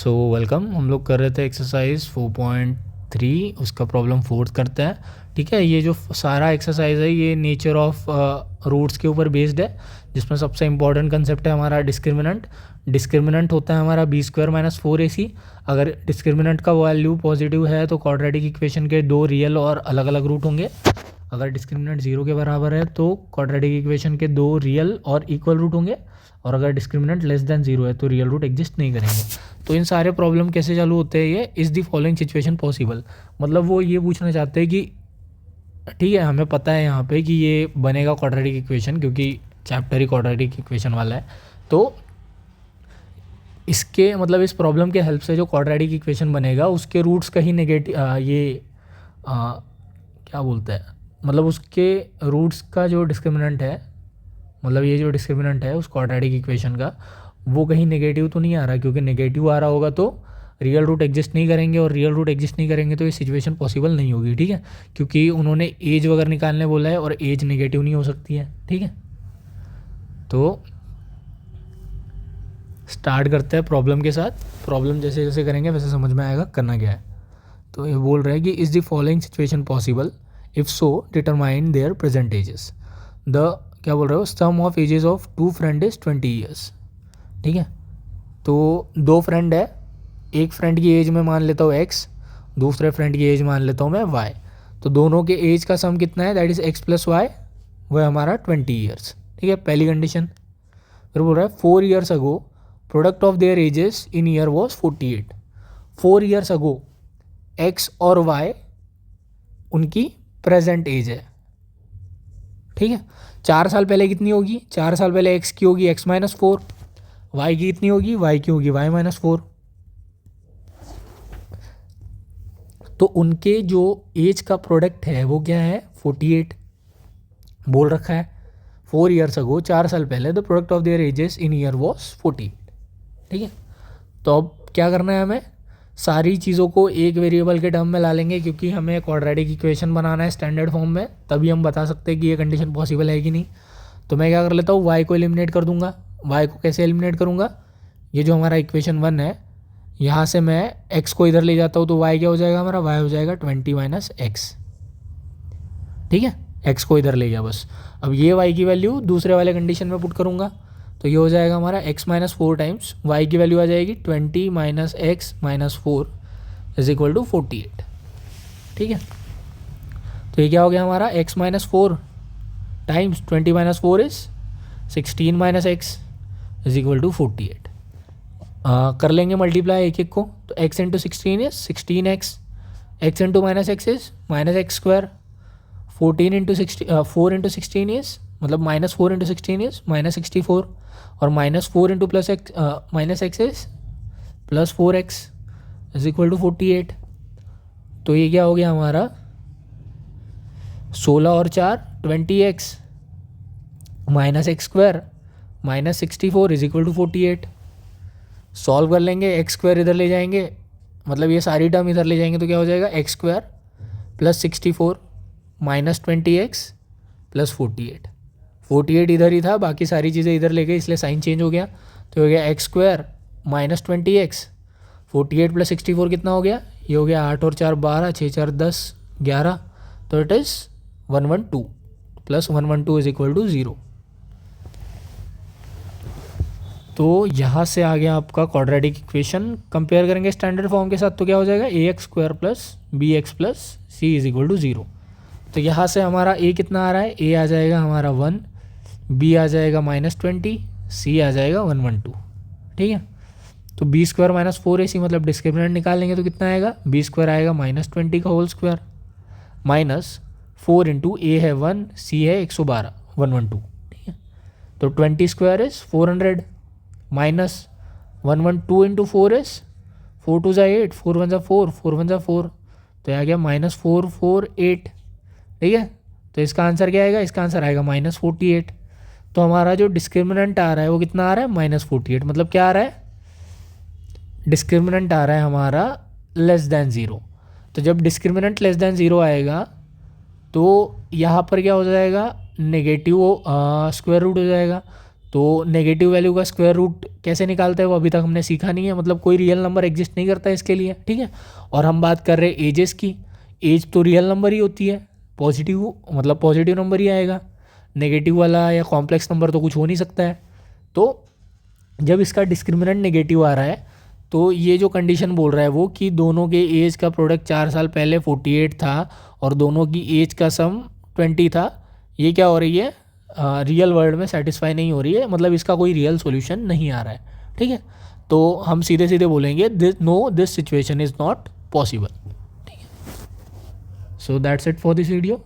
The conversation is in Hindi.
So welcome. हम लोग कर रहे थे एक्सरसाइज 4.3, उसका प्रॉब्लम 4 करते हैं। ठीक है, ये जो सारा एक्सरसाइज है ये नेचर ऑफ रूट्स के ऊपर बेस्ड है, जिसमें सबसे इंपॉर्टेंट कंसेप्ट है हमारा डिस्क्रिमिनेंट। डिस्क्रिमिनेंट होता है हमारा बी स्क्वायर माइनस 4ac। अगर डिस्क्रिमिनेंट का वैल्यू पॉजिटिव है तो क्वाड्रेटिक इक्वेशन के दो रियल और अलग अलग रूट होंगे। अगर डिस्क्रिमिनेंट 0 के बराबर है तो क्वाड्रेटिक इक्वेशन के दो रियल और इक्वल रूट होंगे, और अगर डिस्क्रिमिनेंट लेस देन 0 है तो रियल रूट एग्जिस्ट नहीं करेंगे। तो इन सारे प्रॉब्लम कैसे चालू होते हैं, ये is the following situation possible. मतलब वो ये पूछना चाहते हैं कि ठीक है, हमें पता है यहाँ पे कि ये बनेगा क्वाड्रेटिक इक्वेशन, क्योंकि चैप्टर ही क्वाड्रेटिक इक्वेशन वाला है। तो इसके मतलब इस प्रॉब्लम के हेल्प से जो क्वाड्रेटिक इक्वेशन बनेगा उसके रूट्स कहीं नेगेटिव क्या बोलते हैं, मतलब उसके रूट्स का जो डिस्क्रिमिनेंट है, मतलब ये जो डिस्क्रिमिनेंट है उस क्वाड्रेटिक इक्वेशन का, वो कहीं नेगेटिव तो नहीं आ रहा, क्योंकि नेगेटिव आ रहा होगा तो रियल रूट एग्जिस्ट नहीं करेंगे, और रियल रूट एग्जिस्ट नहीं करेंगे तो ये सिचुएशन पॉसिबल नहीं होगी। ठीक है, क्योंकि उन्होंने एज वगैरह निकालने बोला है और एज नेगेटिव नहीं हो सकती है। ठीक है, तो स्टार्ट करते हैं प्रॉब्लम के साथ। प्रॉब्लम जैसे जैसे करेंगे वैसे समझ में आएगा करना क्या है। तो ये बोल रहा है कि is the following situation possible, if so determine their present ages. The क्या बोल रहे हो, sum of ages of two friend is 20 years. ठीक है, तो दो फ्रेंड है, एक फ्रेंड की एज में मान लेता हूँ x, दूसरे फ्रेंड की एज मान लेता हूँ मैं y। तो दोनों के एज का सम कितना है, that is x plus y, वो है हमारा 20 ईयर्स। ठीक है, पहली कंडीशन। फिर बोल रहा है 4 years ago product of their edges in year was 48। 4 years ago x और y उनकी प्रेजेंट एज है। ठीक है, 4 साल पहले कितनी होगी, 4 साल पहले x की होगी x माइनस 4, y की कितनी होगी, y की होगी y माइनस 4। तो उनके जो एज का प्रोडक्ट है वो क्या है, 48 बोल रखा है। 4 ईयर्स अगो, 4 साल पहले, the product of their edges in year was 48। ठीक है, तो अब क्या करना है, हमें सारी चीज़ों को एक वेरिएबल के टर्म में ला लेंगे, क्योंकि हमें क्वाड्रेटिक इक्वेशन बनाना है स्टैंडर्ड फॉर्म में, तभी हम बता सकते हैं कि ये कंडीशन पॉसिबल है कि नहीं। तो मैं क्या कर लेता हूँ, y को एलिमिनेट कर दूंगा। y को कैसे एलिमिनेट करूँगा, ये जो हमारा इक्वेशन 1 है, यहाँ से मैं x को इधर ले जाता हूँ तो y क्या हो जाएगा हमारा, y हो जाएगा 20 माइनस एक्स। ठीक है, x को इधर ले गया बस। अब ये y की वैल्यू दूसरे वाले कंडीशन में पुट करूँगा, तो ये हो जाएगा हमारा x माइनस 4 टाइम्स y की वैल्यू आ जाएगी 20 minus x minus 4 is equal to 48। ठीक है, तो ये क्या हो गया हमारा, x minus 4 times 20 minus 4 is 16 minus x is equal to 48। कर लेंगे मल्टीप्लाई एक एक को, तो x into 16 is 16x, x into minus x is minus x square, 14 into 4 into 16 is मतलब माइनस 4 इंटू 16 इज माइनस 64, और minus 4 into plus x minus x is plus 4x is equal to 48। तो ये क्या हो गया हमारा, 16 और 4 20x minus x square minus 64 is equal to 48। Solve कर लेंगे, एक्स स्क्वायर इधर ले जाएंगे, मतलब ये सारी टर्म इधर ले जाएंगे, तो क्या हो जाएगा x square plus 64 minus 20x plus 48। 48 इधर ही था, बाकी सारी चीज़ें इधर ले गए, इसलिए साइन चेंज हो गया, तो हो गया x square minus 20x, 48 plus 64 कितना हो गया, ये हो गया 8 और 4 12, 6 4 10 11, तो it is 112 plus 112 is equal to 0। तो यहाँ से आ गया आपका क्वाड्रेटिक इक्वेशन। कंपेयर करेंगे स्टैंडर्ड फॉर्म के साथ तो क्या हो जाएगा, a x square plus b x plus c is equal to 0। तो यहाँ से हमारा ए कितना आ रहा है, ए आ जाएगा हमारा 1, बी आ जाएगा माइनस 20, सी आ जाएगा 112। ठीक है, तो बी स्क्वायर माइनस 4ac मतलब डिस्क्रिमिनेंट निकालेंगे तो कितना आएगा, बी स्क्वायर आएगा माइनस 20 का होल स्क्वायर माइनस 4 इंटू ए है 1, सी है 112 112। ठीक है, तो 20 square is 400 minus 112 into 4 is 4 2 ज़ा 8, 4 1 ज़ा 4, 4 1 ज़ा 4, तो आ गया माइनस 448। ठीक है, तो इसका आंसर क्या आएगा, इसका आंसर आएगा माइनस 48। तो हमारा जो डिस्क्रिमिनेंट आ रहा है वो कितना आ रहा है, माइनस 48। मतलब क्या आ रहा है, डिस्क्रिमिनेंट आ रहा है हमारा लेस दैन 0। तो जब डिस्क्रिमिनेंट लेस दैन 0 आएगा तो यहाँ पर क्या हो जाएगा, नेगेटिव स्क्वायर रूट हो जाएगा। तो नेगेटिव वैल्यू का स्क्वायर रूट कैसे निकालते हैं वो अभी तक हमने सीखा नहीं है, मतलब कोई रियल नंबर एग्जिस्ट नहीं करता है इसके लिए, ठीक है। और हम बात कर रहे हैं एजेस की, एज तो रियल नंबर ही होती है, पॉजिटिव मतलब पॉजिटिव नंबर ही आएगा, नेगेटिव वाला या कॉम्प्लेक्स नंबर तो कुछ हो नहीं सकता है। तो जब इसका डिस्क्रिमिनेंट नेगेटिव आ रहा है तो ये जो कंडीशन बोल रहा है वो कि दोनों के एज का प्रोडक्ट 4 साल पहले 48 था और दोनों की एज का सम 20 था, ये क्या हो रही है, रियल वर्ल्ड में सेटिस्फाई नहीं हो रही है, मतलब इसका कोई रियल सॉल्यूशन नहीं आ रहा है, ठीक है। तो हम सीधे सीधे बोलेंगे this situation is not possible, ठीक है। So that's it for this video.